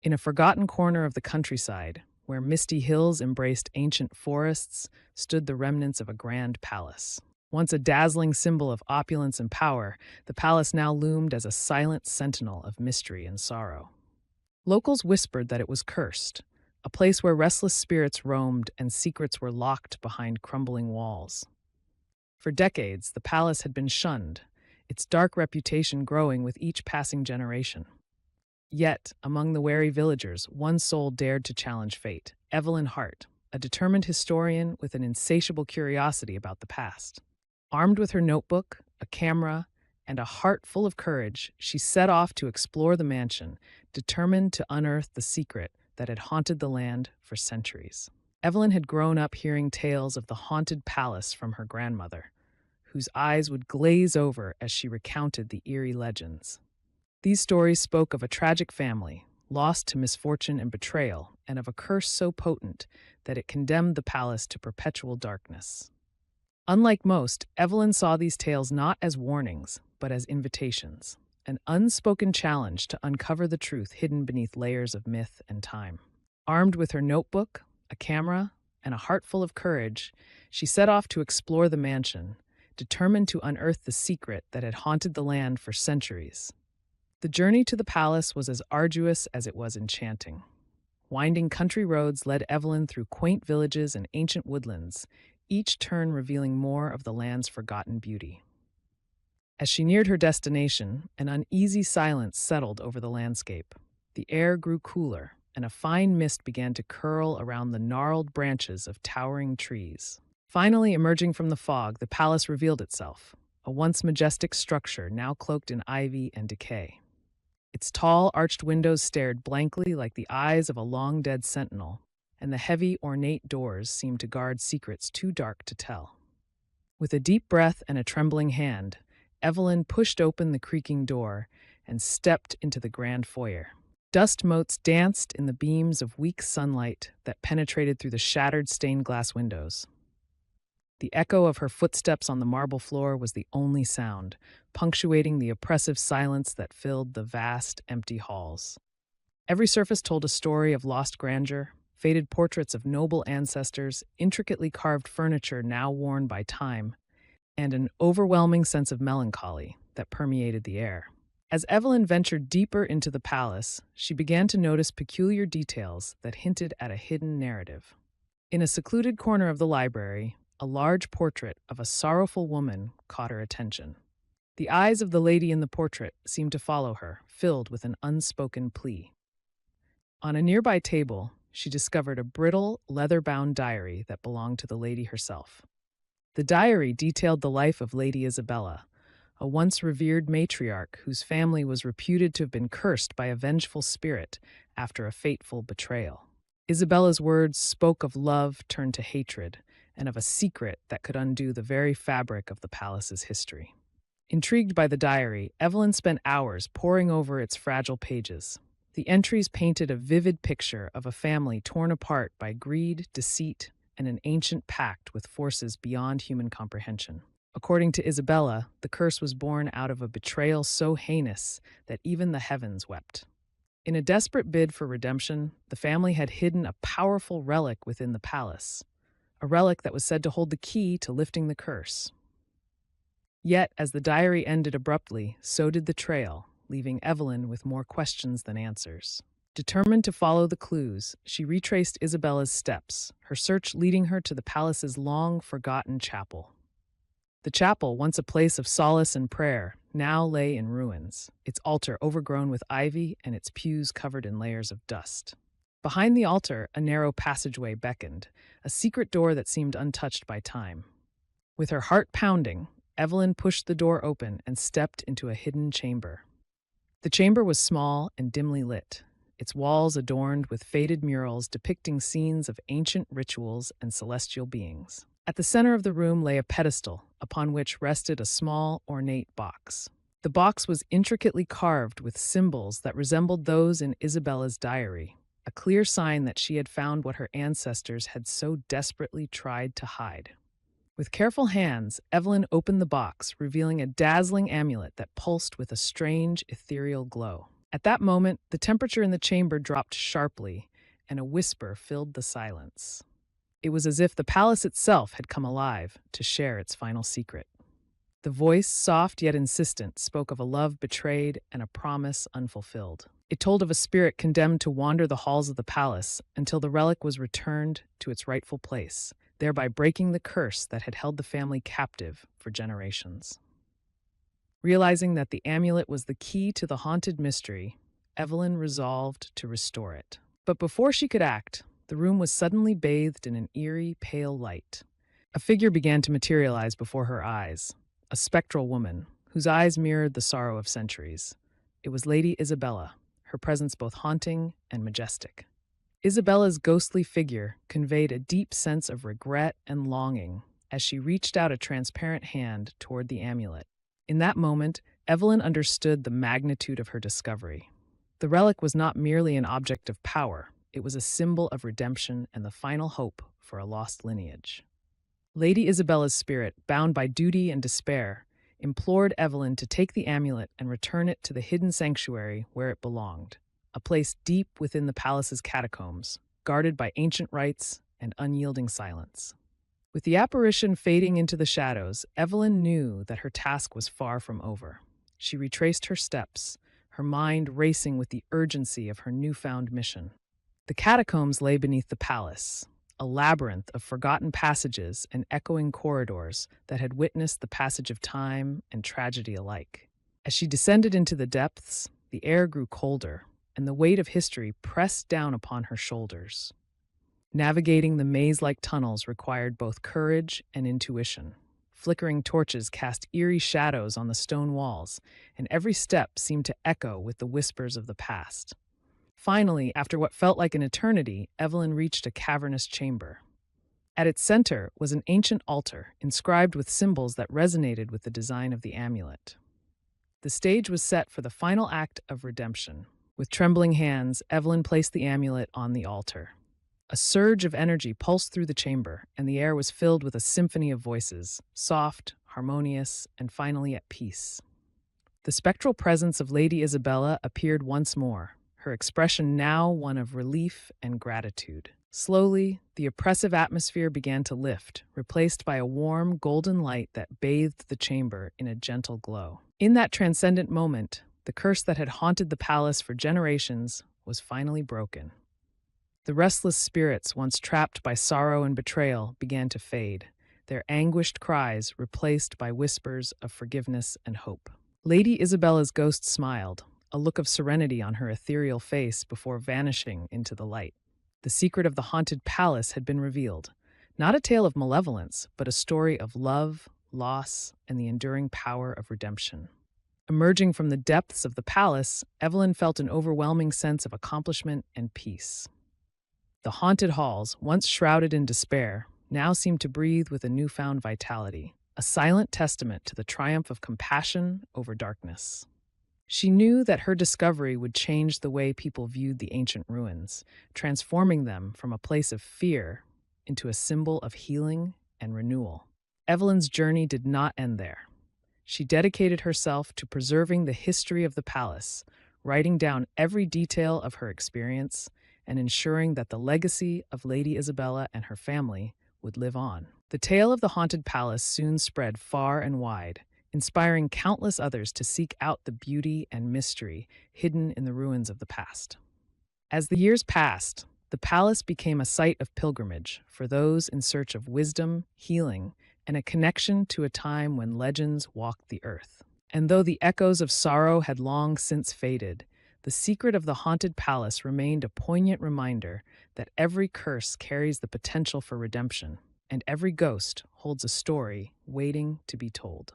In a forgotten corner of the countryside, where misty hills embraced ancient forests, stood the remnants of a grand palace. Once a dazzling symbol of opulence and power, the palace now loomed as a silent sentinel of mystery and sorrow. Locals whispered that it was cursed, a place where restless spirits roamed and secrets were locked behind crumbling walls. For decades, the palace had been shunned, its dark reputation growing with each passing generation. Yet, among the wary villagers, one soul dared to challenge fate: Evelyn Hart, a determined historian with an insatiable curiosity about the past. Armed with her notebook, a camera, and a heart full of courage, she set off to explore the mansion, determined to unearth the secret that had haunted the land for centuries. Evelyn had grown up hearing tales of the haunted palace from her grandmother, whose eyes would glaze over as she recounted the eerie legends. These stories spoke of a tragic family, lost to misfortune and betrayal, and of a curse so potent that it condemned the palace to perpetual darkness. Unlike most, Evelyn saw these tales not as warnings, but as invitations, an unspoken challenge to uncover the truth hidden beneath layers of myth and time. Armed with her notebook, a camera, and a heart full of courage, she set off to explore the mansion, determined to unearth the secret that had haunted the land for centuries. The journey to the palace was as arduous as it was enchanting. Winding country roads led Evelyn through quaint villages and ancient woodlands, each turn revealing more of the land's forgotten beauty. As she neared her destination, an uneasy silence settled over the landscape. The air grew cooler, and a fine mist began to curl around the gnarled branches of towering trees. Finally, emerging from the fog, the palace revealed itself, a once majestic structure now cloaked in ivy and decay. Its tall, arched windows stared blankly like the eyes of a long-dead sentinel, and the heavy, ornate doors seemed to guard secrets too dark to tell. With a deep breath and a trembling hand, Evelyn pushed open the creaking door and stepped into the grand foyer. Dust motes danced in the beams of weak sunlight that penetrated through the shattered stained glass windows. The echo of her footsteps on the marble floor was the only sound, punctuating the oppressive silence that filled the vast, empty halls. Every surface told a story of lost grandeur, faded portraits of noble ancestors, intricately carved furniture now worn by time, and an overwhelming sense of melancholy that permeated the air. As Evelyn ventured deeper into the palace, she began to notice peculiar details that hinted at a hidden narrative. In a secluded corner of the library, a large portrait of a sorrowful woman caught her attention. The eyes of the lady in the portrait seemed to follow her, filled with an unspoken plea. On a nearby table, she discovered a brittle, leather-bound diary that belonged to the lady herself. The diary detailed the life of Lady Isabella, a once revered matriarch whose family was reputed to have been cursed by a vengeful spirit after a fateful betrayal. Isabella's words spoke of love turned to hatred, and of a secret that could undo the very fabric of the palace's history. Intrigued by the diary, Evelyn spent hours poring over its fragile pages. The entries painted a vivid picture of a family torn apart by greed, deceit, and an ancient pact with forces beyond human comprehension. According to Isabella, the curse was born out of a betrayal so heinous that even the heavens wept. In a desperate bid for redemption, the family had hidden a powerful relic within the palace, a relic that was said to hold the key to lifting the curse. Yet, as the diary ended abruptly, so did the trail, leaving Evelyn with more questions than answers. Determined to follow the clues, she retraced Isabella's steps, her search leading her to the palace's long-forgotten chapel. The chapel, once a place of solace and prayer, now lay in ruins, its altar overgrown with ivy and its pews covered in layers of dust. Behind the altar, a narrow passageway beckoned, a secret door that seemed untouched by time. With her heart pounding, Evelyn pushed the door open and stepped into a hidden chamber. The chamber was small and dimly lit, its walls adorned with faded murals depicting scenes of ancient rituals and celestial beings. At the center of the room lay a pedestal, upon which rested a small, ornate box. The box was intricately carved with symbols that resembled those in Isabella's diary, a clear sign that she had found what her ancestors had so desperately tried to hide. With careful hands, Evelyn opened the box, revealing a dazzling amulet that pulsed with a strange, ethereal glow. At that moment, the temperature in the chamber dropped sharply, and a whisper filled the silence. It was as if the palace itself had come alive to share its final secret. The voice, soft yet insistent, spoke of a love betrayed and a promise unfulfilled. It told of a spirit condemned to wander the halls of the palace until the relic was returned to its rightful place, thereby breaking the curse that had held the family captive for generations. Realizing that the amulet was the key to the haunted mystery, Evelyn resolved to restore it. But before she could act, the room was suddenly bathed in an eerie, pale light. A figure began to materialize before her eyes, a spectral woman, whose eyes mirrored the sorrow of centuries. It was Lady Isabella, her presence both haunting and majestic. Isabella's ghostly figure conveyed a deep sense of regret and longing as she reached out a transparent hand toward the amulet. In that moment, Evelyn understood the magnitude of her discovery. The relic was not merely an object of power, it was a symbol of redemption and the final hope for a lost lineage. Lady Isabella's spirit, bound by duty and despair, implored Evelyn to take the amulet and return it to the hidden sanctuary where it belonged, a place deep within the palace's catacombs, guarded by ancient rites and unyielding silence. With the apparition fading into the shadows, Evelyn knew that her task was far from over. She retraced her steps, her mind racing with the urgency of her newfound mission. The catacombs lay beneath the palace, a labyrinth of forgotten passages and echoing corridors that had witnessed the passage of time and tragedy alike. As she descended into the depths, the air grew colder, and the weight of history pressed down upon her shoulders. Navigating the maze-like tunnels required both courage and intuition. Flickering torches cast eerie shadows on the stone walls, and every step seemed to echo with the whispers of the past. Finally, after what felt like an eternity, Evelyn reached a cavernous chamber. At its center was an ancient altar, inscribed with symbols that resonated with the design of the amulet. The stage was set for the final act of redemption. With trembling hands, Evelyn placed the amulet on the altar. A surge of energy pulsed through the chamber, and the air was filled with a symphony of voices, soft, harmonious, and finally at peace. The spectral presence of Lady Isabella appeared once more, her expression now one of relief and gratitude. Slowly, the oppressive atmosphere began to lift, replaced by a warm, golden light that bathed the chamber in a gentle glow. In that transcendent moment, the curse that had haunted the palace for generations was finally broken. The restless spirits, once trapped by sorrow and betrayal, began to fade, their anguished cries replaced by whispers of forgiveness and hope. Lady Isabella's ghost smiled, a look of serenity on her ethereal face before vanishing into the light. The secret of the haunted palace had been revealed, not a tale of malevolence, but a story of love, loss, and the enduring power of redemption. Emerging from the depths of the palace, Evelyn felt an overwhelming sense of accomplishment and peace. The haunted halls, once shrouded in despair, now seemed to breathe with a newfound vitality, a silent testament to the triumph of compassion over darkness. She knew that her discovery would change the way people viewed the ancient ruins, transforming them from a place of fear into a symbol of healing and renewal. Evelyn's journey did not end there. She dedicated herself to preserving the history of the palace, writing down every detail of her experience and ensuring that the legacy of Lady Isabella and her family would live on. The tale of the haunted palace soon spread far and wide, inspiring countless others to seek out the beauty and mystery hidden in the ruins of the past. As the years passed, the palace became a site of pilgrimage for those in search of wisdom, healing, and a connection to a time when legends walked the earth. And though the echoes of sorrow had long since faded, the secret of the haunted palace remained a poignant reminder that every curse carries the potential for redemption, and every ghost holds a story waiting to be told.